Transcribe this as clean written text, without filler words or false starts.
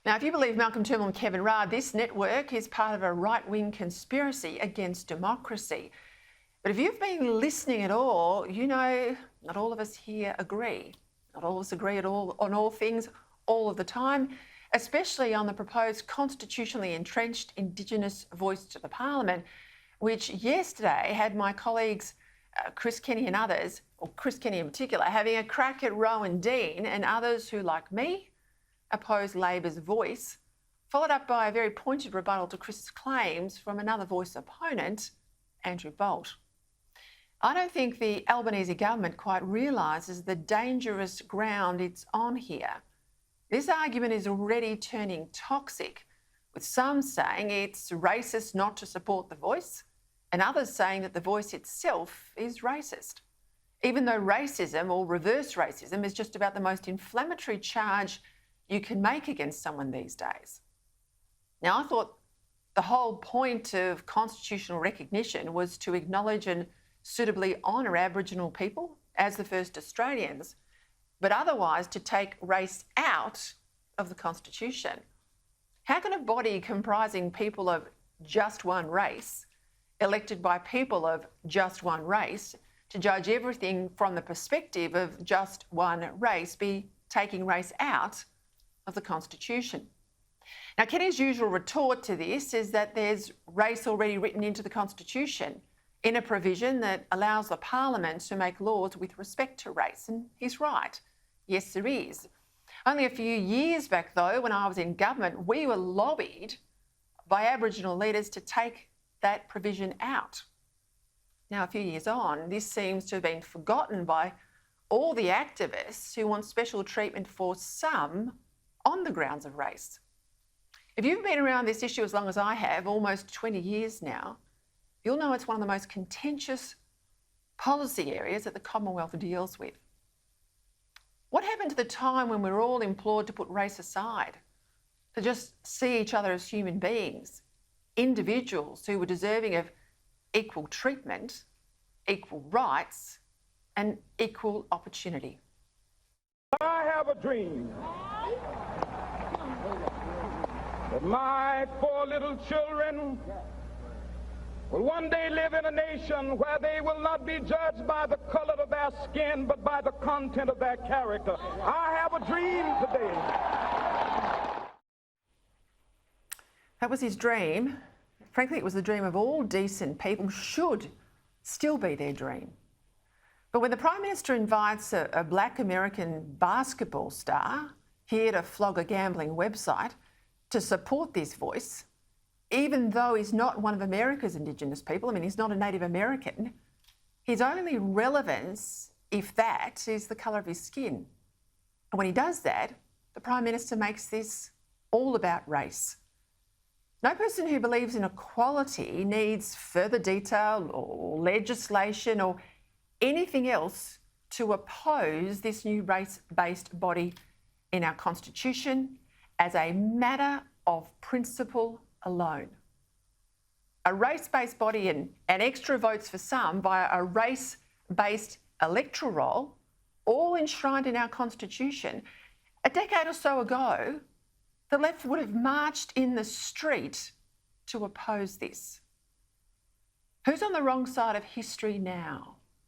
Now, if you believe Malcolm Turnbull and Kevin Rudd, this network is part of a right-wing conspiracy against democracy. But if you've been listening at all, you know not all of us here agree. Not all of us agree at all on all things all of the time, especially on the proposed constitutionally entrenched Indigenous Voice to the Parliament, which yesterday had my colleagues Chris Kenny and others, or Chris Kenny in particular, having a crack at Rowan Dean and others who, like me, oppose Labor's Voice, followed up by a very pointed rebuttal to Chris's claims from another Voice opponent, Andrew Bolt. I don't think the Albanese government quite realises the dangerous ground it's on here. This argument is already turning toxic, with some saying it's racist not to support the Voice, and others saying that the Voice itself is racist, even though racism or reverse racism is just about the most inflammatory charge you can make against someone these days. Now, I thought the whole point of constitutional recognition was to acknowledge and suitably honour Aboriginal people as the first Australians, but otherwise to take race out of the Constitution. How can a body comprising people of just one race, elected by people of just one race, to judge everything from the perspective of just one race, be taking race out of the Constitution? Now, Kenny's usual retort to this is that there's race already written into the Constitution in a provision that allows the Parliament to make laws with respect to race. And he's right. Yes, there is. Only a few years back, though, when I was in government, we were lobbied by Aboriginal leaders to take that provision out. Now, a few years on, this seems to have been forgotten by all the activists who want special treatment for some on the grounds of race. If you've been around this issue as long as I have, almost 20 years now, you'll know it's one of the most contentious policy areas that the Commonwealth deals with. What happened to the time when we were all implored to put race aside, to just see each other as human beings, individuals who were deserving of equal treatment, equal rights, and equal opportunity? I have a dream that my 4 little children will one day live in a nation where they will not be judged by the color of their skin, but by the content of their character. I have a dream today. That was his dream. Frankly, it was the dream of all decent people, should still be their dream. But when the Prime Minister invites a black American basketball star here to flog a gambling website to support this voice, even though he's not one of America's Indigenous people, I mean, he's not a Native American, his only relevance, if that, is the colour of his skin. And when he does that, the Prime Minister makes this all about race. No person who believes in equality needs further detail or legislation or anything else to oppose this new race-based body in our Constitution as a matter of principle alone. A race-based body and extra votes for some via a race-based electoral roll, all enshrined in our Constitution. A decade or so ago, the left would have marched in the street to oppose this. Who's on the wrong side of history now?